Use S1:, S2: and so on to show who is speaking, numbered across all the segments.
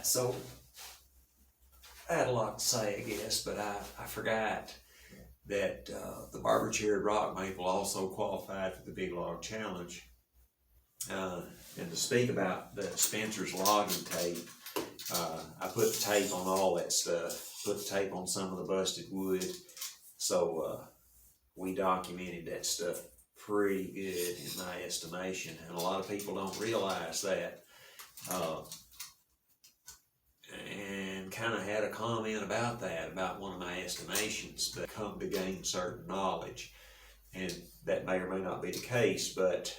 S1: So I had a lot to say, I guess, but I forgot that the barber chaired rock maple also qualified for the Big Log Challenge. And to speak about the Spencer's logging tape, I put the tape on all that stuff, put the tape on some of the busted wood, so we documented that stuff pretty good in my estimation, and a lot of people don't realize that. And kind of had a comment about that, about one of my estimations, but come to gain certain knowledge, and that may or may not be the case. But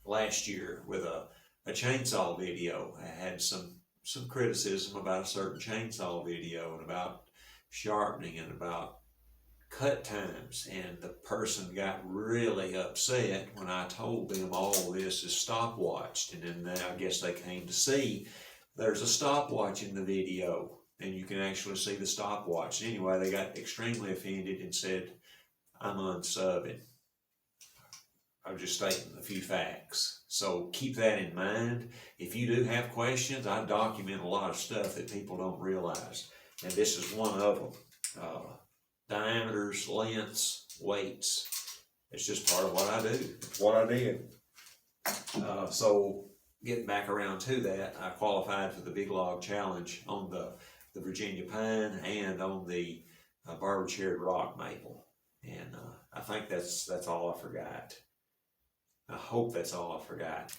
S1: last year with a chainsaw video, I had some criticism about a certain chainsaw video and about sharpening and about cut times, and the person got really upset when I told them all this is stopwatched, and then I guess they came to see there's a stopwatch in the video, and you can actually see the stopwatch. Anyway, they got extremely offended and said, I'm unsubbing. I'm just stating a few facts. So keep that in mind. If you do have questions, I document a lot of stuff that people don't realize. And this is one of them. Diameters, lengths, weights. It's just part of what I do. It's what I did. So getting back around to that, I qualified for the Big Log Challenge on the Virginia pine and on the barber chaired rock maple. And I think that's all I forgot. I hope that's all I forgot.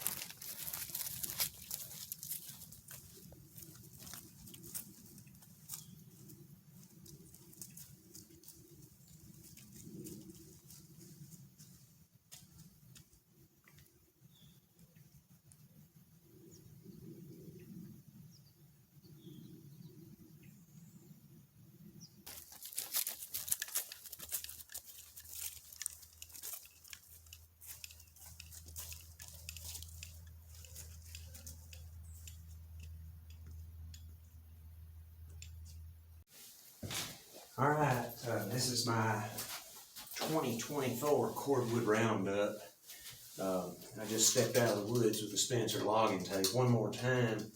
S1: All right, this is my 2024 Cordwood Roundup. I just stepped out of the woods with the Spencer logging tape. One more time,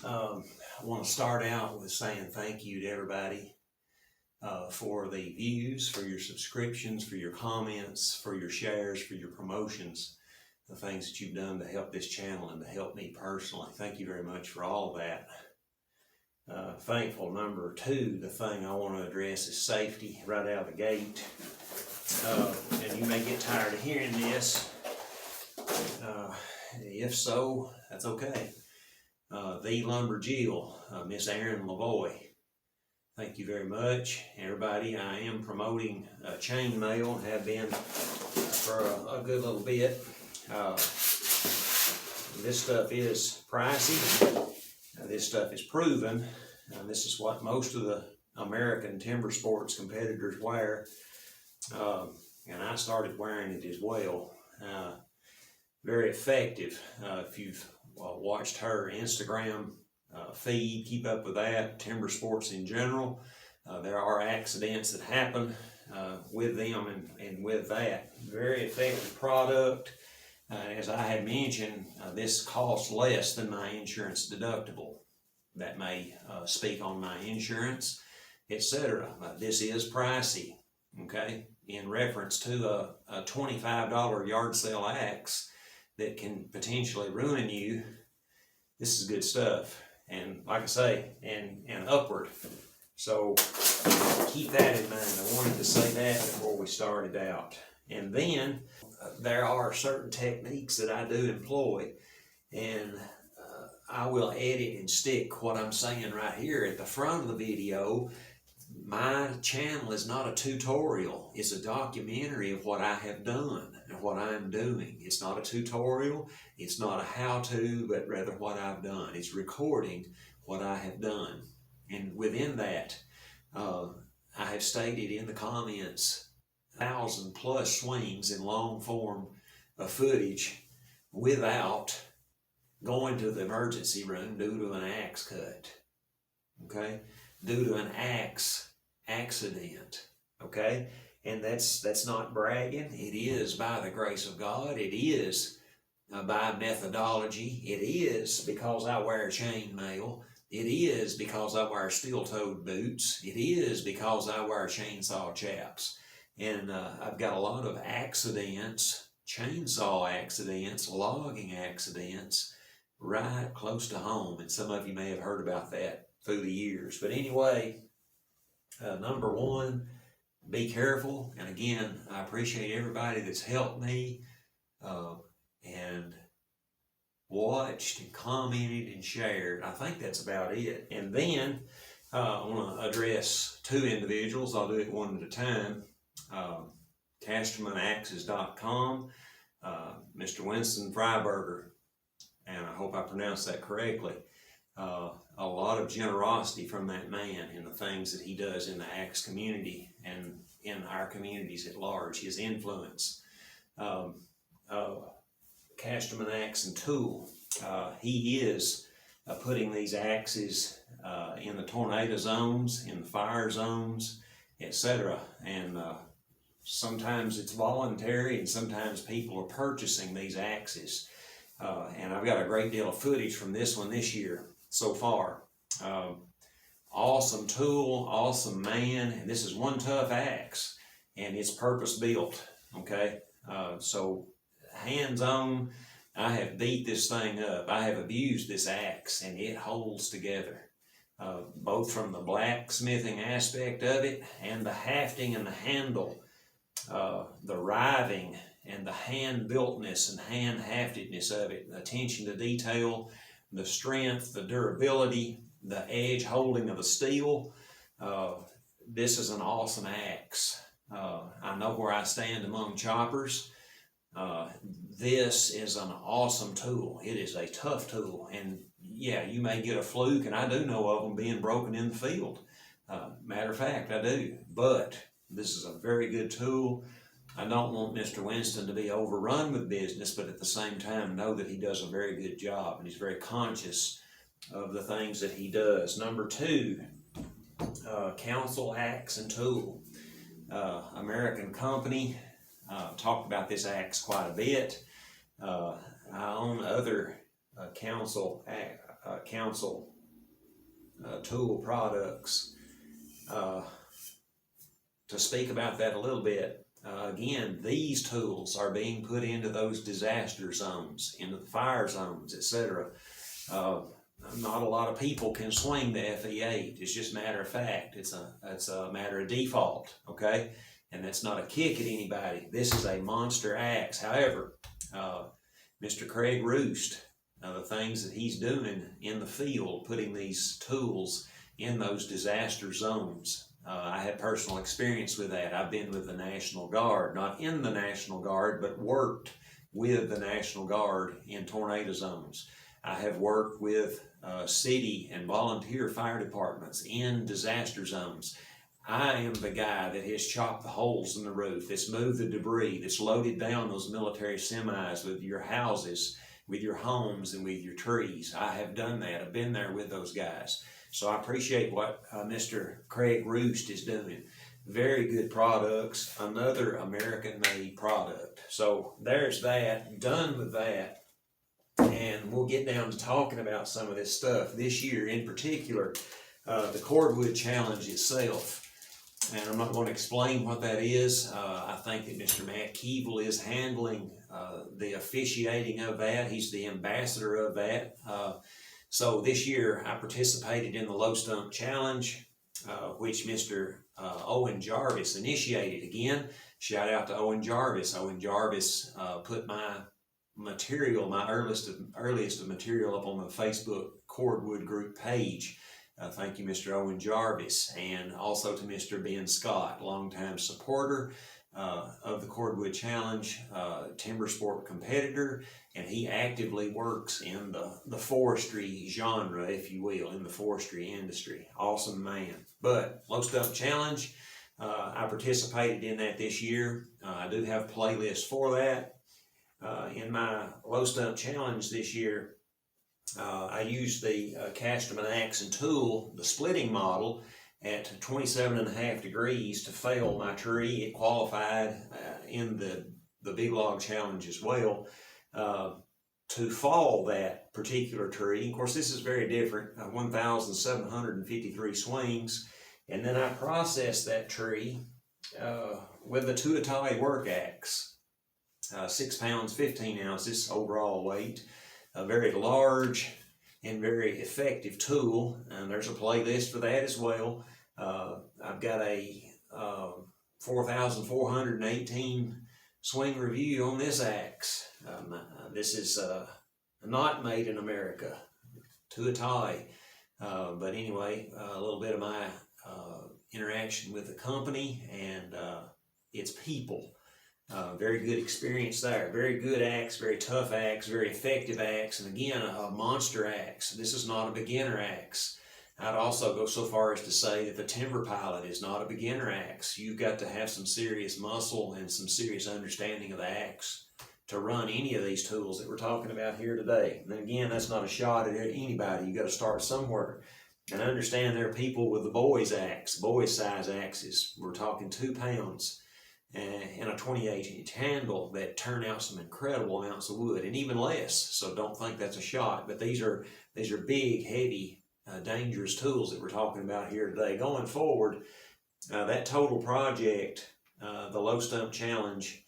S1: I want to start out with saying thank you to everybody for the views, for your subscriptions, for your comments, for your shares, for your promotions, the things that you've done to help this channel and to help me personally. Thank you very much for all of that. Thankful. Number two, the thing I want to address is safety right out of the gate. And you may get tired of hearing this. If so, that's okay. The Lumber Jill, Miss Erin Lavoy. Thank you very much, everybody. I am promoting chain mail, have been for a good little bit. This stuff is pricey. This stuff is proven. This is what most of the American timber sports competitors wear. And I started wearing it as well. Very effective. If you've watched her Instagram feed, keep up with that. Timber sports in general. There are accidents that happen with them and with that. Very effective product. As I had mentioned, this costs less than my insurance deductible. That may speak on my insurance, etc. This is pricey, okay? In reference to a $25 yard sale axe that can potentially ruin you, this is good stuff. And like I say, and upward. So keep that in mind. I wanted to say that before we started out. And then there are certain techniques that I do employ, and I will edit and stick what I'm saying right here at the front of the video. My channel is not a tutorial. It's a documentary of what I have done and what I'm doing. It's not a tutorial. It's not a how-to, but rather what I've done. It's recording what I have done. And within that, I have stated in the comments 1,000+ swings in long form of footage without going to the emergency room due to an axe cut, okay? Due to an axe accident, okay? And that's not bragging. It is by the grace of God. It is by methodology. It is because I wear chainmail. It is because I wear steel-toed boots. It is because I wear chainsaw chaps. And I've got a lot of accidents, chainsaw accidents, logging accidents, right close to home. And some of you may have heard about that through the years. But anyway, number one, be careful. And again, I appreciate everybody that's helped me and watched and commented and shared. I think that's about it. And then I want to address two individuals. I'll do it one at a time. CastermanAxes.com, Mr. Winston Freiberger, and I hope I pronounced that correctly. A lot of generosity from that man in the things that he does in the axe community and in our communities at large, his influence. Casterman Axe and Tool. He is putting these axes in the tornado zones, in the fire zones, etc. And sometimes it's voluntary, and sometimes people are purchasing these axes. And I've got a great deal of footage from this one this year so far. Awesome tool, awesome man, and this is one tough axe, and it's purpose built. Okay, so hands-on, I have beat this thing up. I have abused this axe, and it holds together, both from the blacksmithing aspect of it and the hafting and the handle, the riving and the hand-builtness and hand-haftedness of it, the attention to detail, the strength, the durability, the edge holding of the steel. This is an awesome axe. I know where I stand among choppers. This is an awesome tool. It is a tough tool, and yeah, you may get a fluke, and I do know of them being broken in the field. Matter of fact, I do. But this is a very good tool. I don't want Mr. Winston to be overrun with business, but at the same time know that he does a very good job, and he's very conscious of the things that he does. Number two, Council Axe and Tool, American company. Talked about this axe quite a bit. I own other council tool products. To speak about that a little bit, again, these tools are being put into those disaster zones, into the fire zones, etc. Not a lot of people can swing the FE8. It's just matter of fact. It's a matter of default, okay? And that's not a kick at anybody. This is a monster axe. However, Mr. Craig Roost, the things that he's doing in the field, putting these tools in those disaster zones. I had personal experience with that. I've been with the National Guard, not in the National Guard, but worked with the National Guard in tornado zones. I have worked with city and volunteer fire departments in disaster zones. I am the guy that has chopped the holes in the roof, that's moved the debris, that's loaded down those military semis with your houses, with your homes, and with your trees. I have done that. I've been there with those guys. So I appreciate what Mr. Craig Roost is doing. Very good products, another American-made product. So there's that, done with that. And we'll get down to talking about some of this stuff. This year in particular, the Cordwood Challenge itself. And I'm not going to explain what that is. I think that Mr. Matt Keevil is handling the officiating of that. He's the ambassador of that. So this year I participated in the Low Stump Challenge, which Mr. Owen Jarvis initiated. Again, shout out to Owen Jarvis. Owen Jarvis put my material, my earliest of material up on the Facebook Cordwood group page. Thank you, Mr. Owen Jarvis, and also to Mr. Ben Scott, longtime supporter of the Cordwood Challenge, timber sport competitor, and he actively works in the forestry genre, if you will, in the forestry industry. Awesome man. But Low Stump Challenge, I participated in that this year. I do have playlists for that. In my Low Stump Challenge this year, I used the Casterman Axe and Tool, the splitting model, at 27.5 degrees to fell my tree. It qualified in the Big Log Challenge as well. to fall that particular tree. Of course, this is very different, 1,753 swings. And then I processed that tree with a 2-to-tie work axe, 6 pounds, 15 ounces overall weight, a very large and very effective tool. And there's a playlist for that as well. I've got a 4,418 swing review on this axe. This is not made in America, to a tie. But anyway, a little bit of my interaction with the company and its people. Very good experience there. Very good axe, very tough axe, very effective axe, and again, a monster axe. This is not a beginner axe. I'd also go so far as to say that the Timber Pilot is not a beginner axe. You've got to have some serious muscle and some serious understanding of the axe to run any of these tools that we're talking about here today. And again, that's not a shot at anybody. You've got to start somewhere. And understand there are people with the boys size axes. We're talking 2 pounds and a 28-inch handle that turn out some incredible amounts of wood, and even less. So don't think that's a shot. But these are big, heavy, dangerous tools that we're talking about here today. Going forward, that total project, the low stump challenge,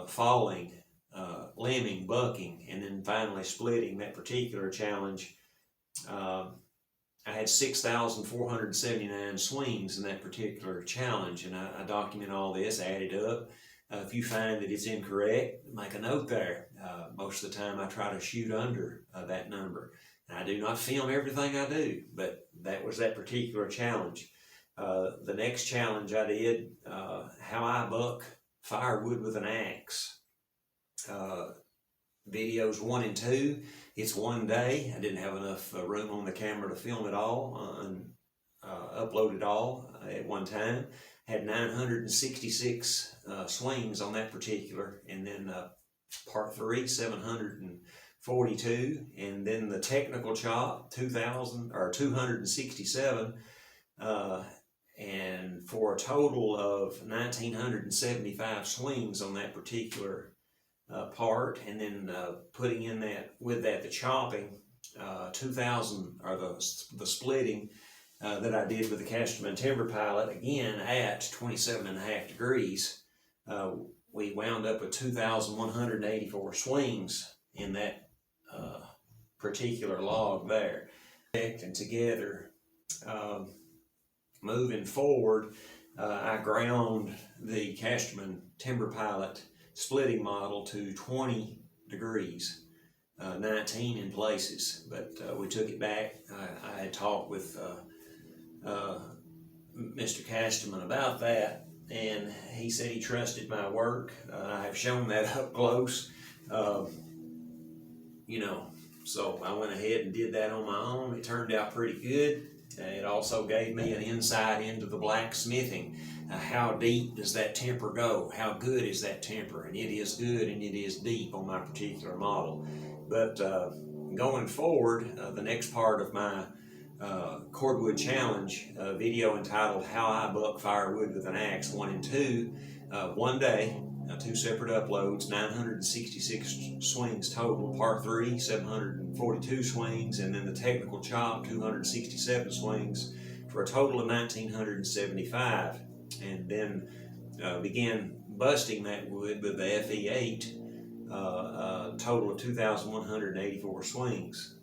S1: falling, limbing, bucking, and then finally splitting, that particular challenge, I had 6,479 swings in that particular challenge, and I document all this, add it up. If you find that it's incorrect, make a note there. Most of the time I try to shoot under that number. And I do not film everything I do, but that was that particular challenge. The next challenge I did, how I buck firewood with an axe. Videos 1 and 2. It's one day. I didn't have enough room on the camera to film it all and upload it all at one time. Had 966 swings on that particular, and then part 3, 742, and then the technical chop, 267, and for a total of 1,975 swings on that particular part, and then putting in that with that the chopping, 2,000, or the splitting that I did with the Casterman Timber Pilot, again at 27.5 degrees. We wound up with 2,184 swings in that particular log there. And together, moving forward, I ground the Casterman Timber Pilot splitting model to 20 degrees, 19 in places, but we took it back. I had talked with Mr. Casterman about that, and he said he trusted my work. I have shown that up close, so I went ahead and did that on my own. It turned out pretty good. It also gave me an insight into the blacksmithing. How deep does that temper go? How good is that temper? And it is good and it is deep on my particular model. But going forward, the next part of my Cordwood Challenge video entitled How I Buck Firewood with an Axe 1 and 2, one day, 2 separate uploads, 966 swings total, part 3, 742 swings, and then the technical chop, 267 swings, for a total of 1,975. And then began busting that wood with the FE8, a total of 2,184 swings.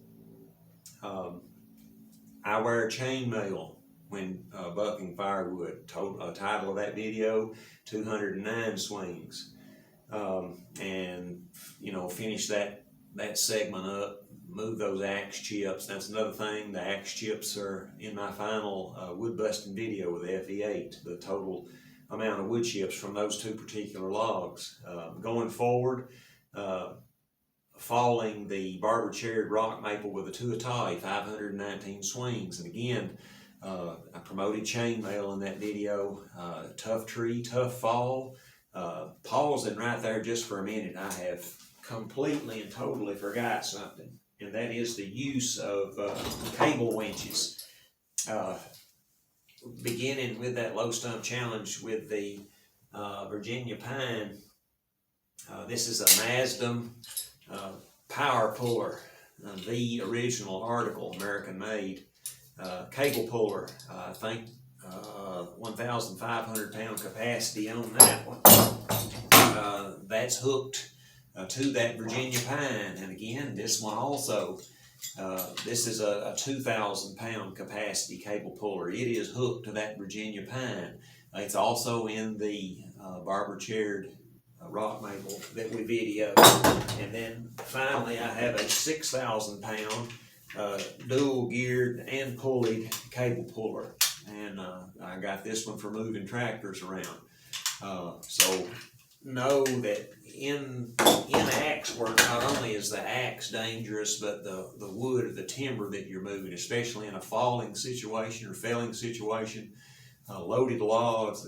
S1: I wear chainmail when bucking firewood. Title of that video, 209 swings. And finish that segment up, move those axe chips. That's another thing. The axe chips are in my final wood busting video with the FE8, the total amount of wood chips from those 2 particular logs. Going forward, falling the barber chaired rock maple with a 2-a-tie, 519 swings. And again, I promoted chainmail in that video. Tough tree, tough fall. Pausing right there just for a minute, I have completely and totally forgot something, and that is the use of cable winches. Beginning with that low stump challenge with the Virginia pine. This is a Mazdum power puller, the original article, American made, cable puller, I think 1,500 pound capacity on that one. That's hooked to that Virginia pine, and again, this one also, this is a 2,000 pound capacity cable puller. It is hooked to that Virginia pine. It's also in the barber-chaired rock maple that we videoed. And then finally I have a 6,000 pound dual geared and pulleyed cable puller. And I got this one for moving tractors around. So know that in axe work, not only is the axe dangerous, but the wood or the timber that you're moving, especially in a falling situation or felling situation, loaded logs,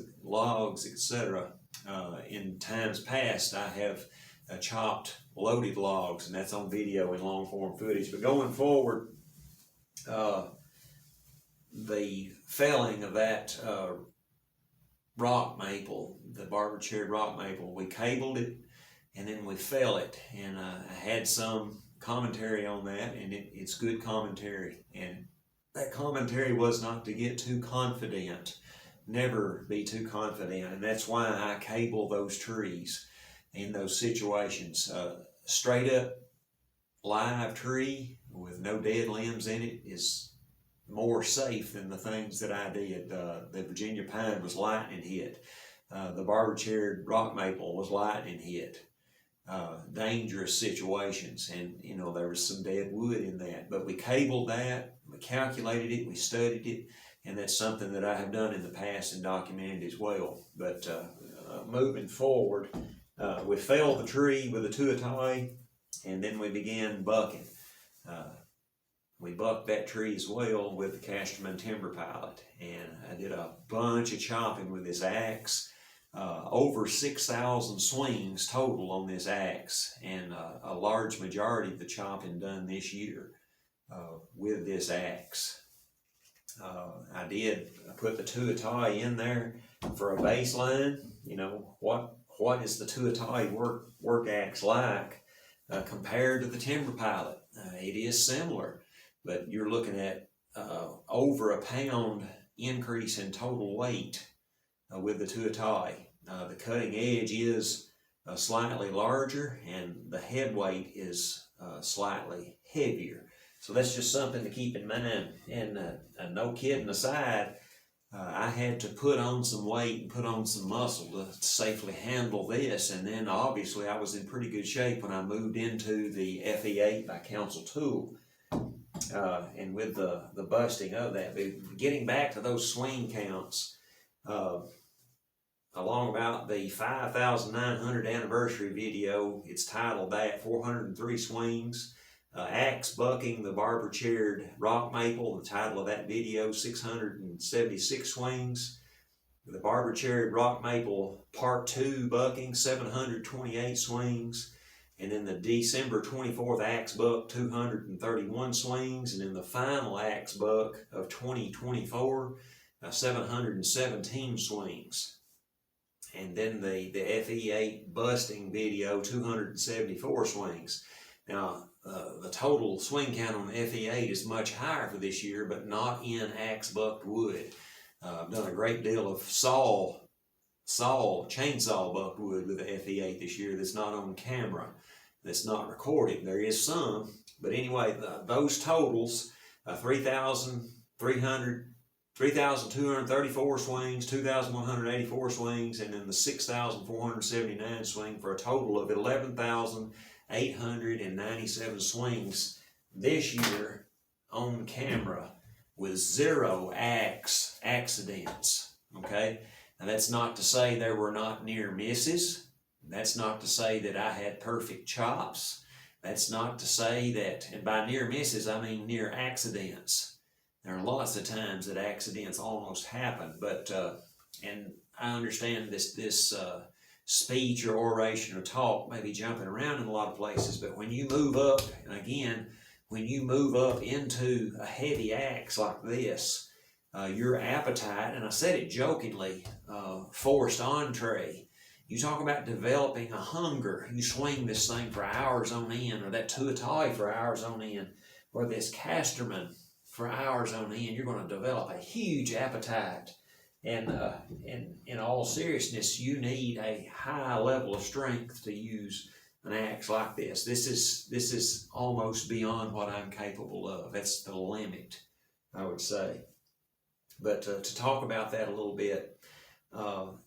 S1: etc. In times past, I have chopped loaded logs, and that's on video and long form footage. But going forward, the felling of that rock maple, the barber-chaired rock maple, we cabled it and then we fell it. And I had some commentary on that, and it's good commentary. And that commentary was not to get too confident. Never be too confident, and that's why I cable those trees in those situations. Straight up live tree with no dead limbs in it is more safe than the things that I did. The Virginia pine was lightning hit. The barber-chaired rock maple was lightning hit. Dangerous situations, and you know, there was some dead wood in that, but we cabled that, we calculated it, we studied it, and that's something that I have done in the past and documented as well. But moving forward, we felled the tree with a tuatai, and then we began bucking. We bucked that tree as well with the Casterman timber pilot, and I did a bunch of chopping with this axe. Over 6,000 swings total on this axe, and a large majority of the chopping done this year with this axe. I did put the tuatai in there for a baseline. You know, what is the tuatai work axe like compared to the timber pilot? It is similar, but you're looking at over a pound increase in total weight with the tuatai. The cutting edge is slightly larger, and the head weight is slightly heavier. So that's just something to keep in mind. And no kidding aside, I had to put on some weight and put on some muscle to safely handle this. And then obviously I was in pretty good shape when I moved into the FE8 by Council Tool. And with the busting of that, but getting back to those swing counts, along about the 5,900 anniversary video, it's titled that, 403 swings. Axe bucking the barber-chaired rock maple, the title of that video, 676 swings. The barber-chaired rock maple part 2 bucking, 728 swings. And then the December 24th axe buck, 231 swings. And then the final axe buck of 2024, 717 swings. And then the FE8 busting video, 274 swings. Now, the total swing count on the FE8 is much higher for this year, but not in axe bucked wood. I've done a great deal of chainsaw bucked wood with the FE8 this year that's not on camera, that's not recorded. There is some, but anyway, those totals, 3,234 swings, 2,184 swings, and then the 6,479 swing for a total of 11,897 swings this year on camera with 0 axe accidents. Okay, and that's not to say there were not near misses. That's not to say that I had perfect chops. That's not to say that, and by near misses I mean near accidents. There are lots of times that accidents almost happen, but and I understand this speech or oration or talk may be jumping around in a lot of places, but when you move up, and again, when you move up into a heavy axe like this, your appetite, and I said it jokingly, forced entree, You talk about developing a hunger. You swing this thing for hours on end, or that tuatai for hours on end, or this casterman for hours on end. You're going to develop a huge appetite. And in all seriousness, you need a high level of strength to use an axe like this. This is almost beyond what I'm capable of. That's the limit, I would say. But to talk about that a little bit,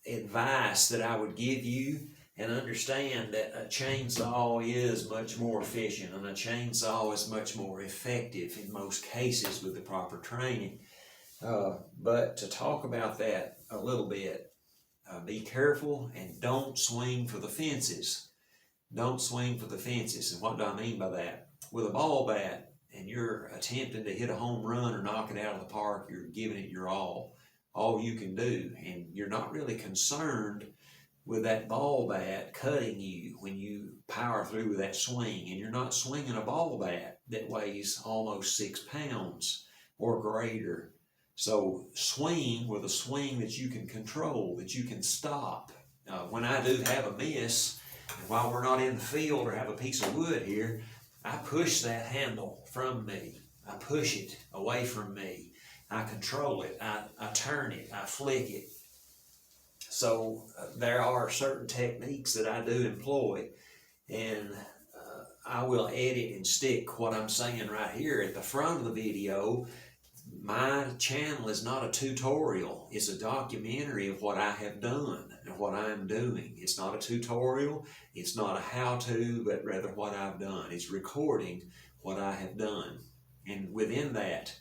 S1: advice that I would give you, and understand that a chainsaw is much more efficient, and a chainsaw is much more effective in most cases with the proper training. But to talk about that a little bit, be careful and don't swing for the fences. Don't swing for the fences. And what do I mean by that? With a ball bat, and you're attempting to hit a home run or knock it out of the park, you're giving it your all you can do. And you're not really concerned with that ball bat cutting you when you power through with that swing. And you're not swinging a ball bat that weighs almost 6 pounds or greater. So swing with a swing that you can control, that you can stop. When I do have a miss, and while we're not in the field or have a piece of wood here, I push that handle from me. I push it away from me. I control it. I turn it. I flick it. So there are certain techniques that I do employ, and I will edit and stick what I'm saying right here at the front of the video. My channel is not a tutorial. It's a documentary of what I have done and what I'm doing. It's not a tutorial. It's not a how-to, but rather what I've done. It's recording what I have done. And within that,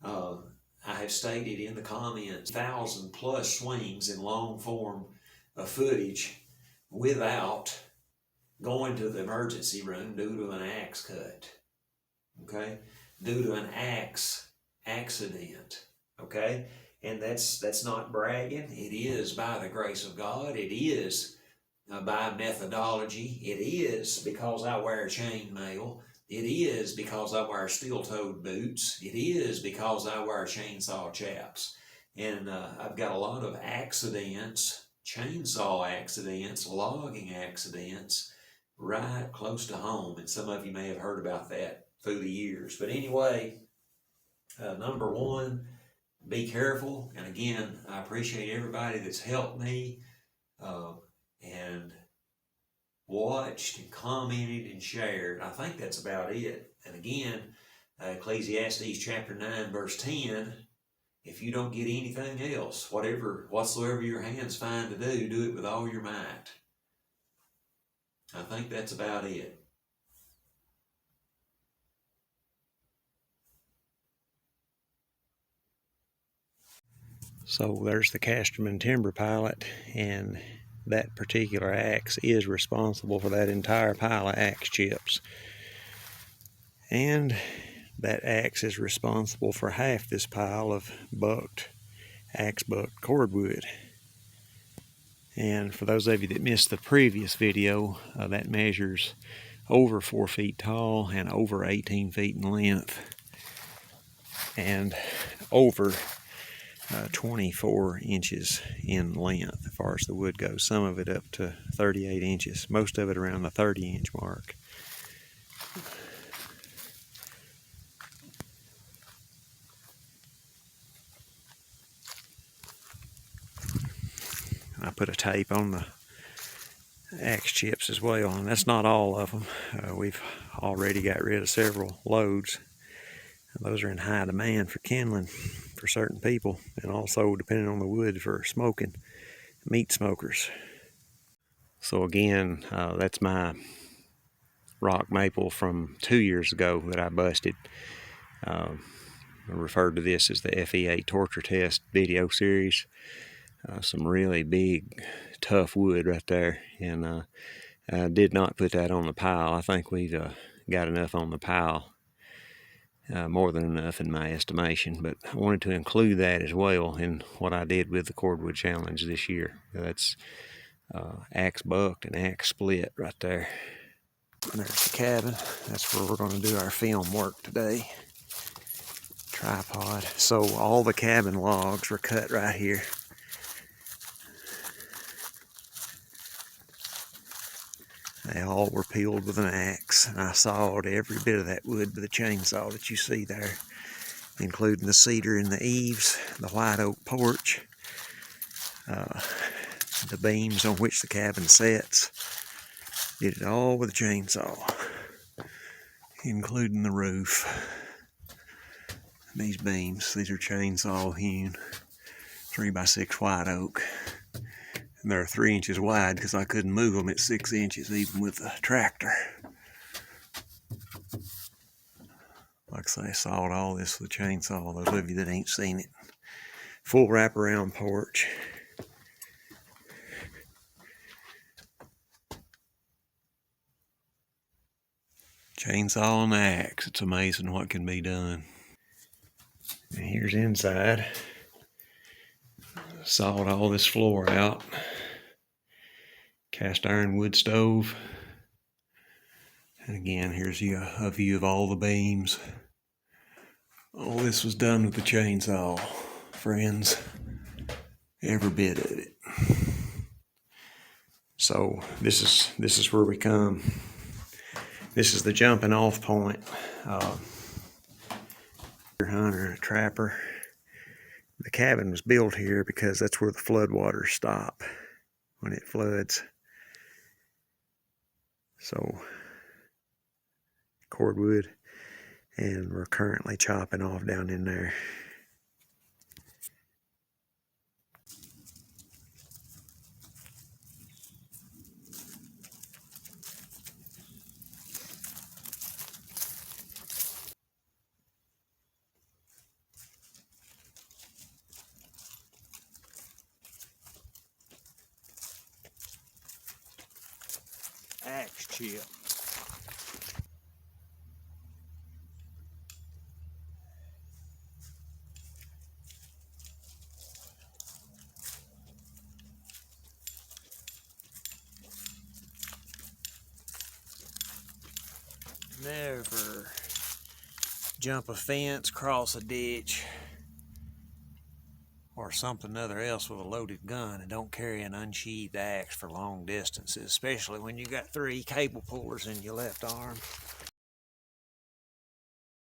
S1: I have stated in the comments 1,000+ swings in long form of footage without going to the emergency room due to an axe cut. Okay? Due to an axe accident, okay? And that's not bragging. It is by the grace of God. It is by methodology. It is because I wear chainmail. It is because I wear steel-toed boots. It is because I wear chainsaw chaps. And I've got a lot of accidents, chainsaw accidents, logging accidents, right close to home. And some of you may have heard about that through the years. But anyway, number one, be careful. And again, I appreciate everybody that's helped me and watched and commented and shared. I think that's about it. And again, Ecclesiastes chapter 9 verse 10, if you don't get anything else, whatsoever your hands find to do it with all your might. I think that's about it. So there's the Casterman timber pilot, and that particular axe is responsible for that entire pile of axe chips. And that axe is responsible for half this pile of axe bucked cordwood. And for those of you that missed the previous video, that measures over 4 feet tall and over 18 feet in length, and over 24 inches in length as far as the wood goes. Some of it up to 38 inches, most of it around the 30-inch mark. I put a tape on the axe chips as well, and that's not all of them. We've already got rid of several loads. Those are in high demand for kindling for certain people, and also, depending on the wood, for smoking, meat smokers. So again, that's my rock maple from 2 years ago that I busted. I referred to this as the FEA torture test video series. Some really big, tough wood right there, and I did not put that on the pile. I think we've got enough on the pile. More than enough in my estimation, but I wanted to include that as well in what I did with the Cordwood Challenge this year. That's axe bucked and axe split right there. And there's the cabin. That's where we're going to do our film work today. Tripod. So all the cabin logs were cut right here.
S2: They all were peeled with an axe, and I sawed every bit of that wood with a chainsaw that you see there, including the cedar in the eaves, the white oak porch, the beams on which the cabin sits. Did it all with a chainsaw, including the roof. These beams, these are chainsaw hewn 3x6 white oak. And they're 3 inches wide because I couldn't move them at 6 inches even with the tractor. Like I say, I sawed all this with a chainsaw, those of you that ain't seen it. Full wraparound porch. Chainsaw and axe, it's amazing what can be done. And here's inside. Sawed all this floor out. Cast iron wood stove. And again, here's a view of all the beams. All this was done with the chainsaw, friends. Every bit of it. So this is where we come. This is the jumping off point. Hunter and a trapper. The cabin was built here because that's where the floodwaters stop when it floods. So, cordwood, and we're currently chopping off down in there. Axe chip. Never jump a fence, cross a ditch, or something other else with a loaded gun, and don't carry an unsheathed axe for long distances, especially when you got 3 cable pullers in your left arm.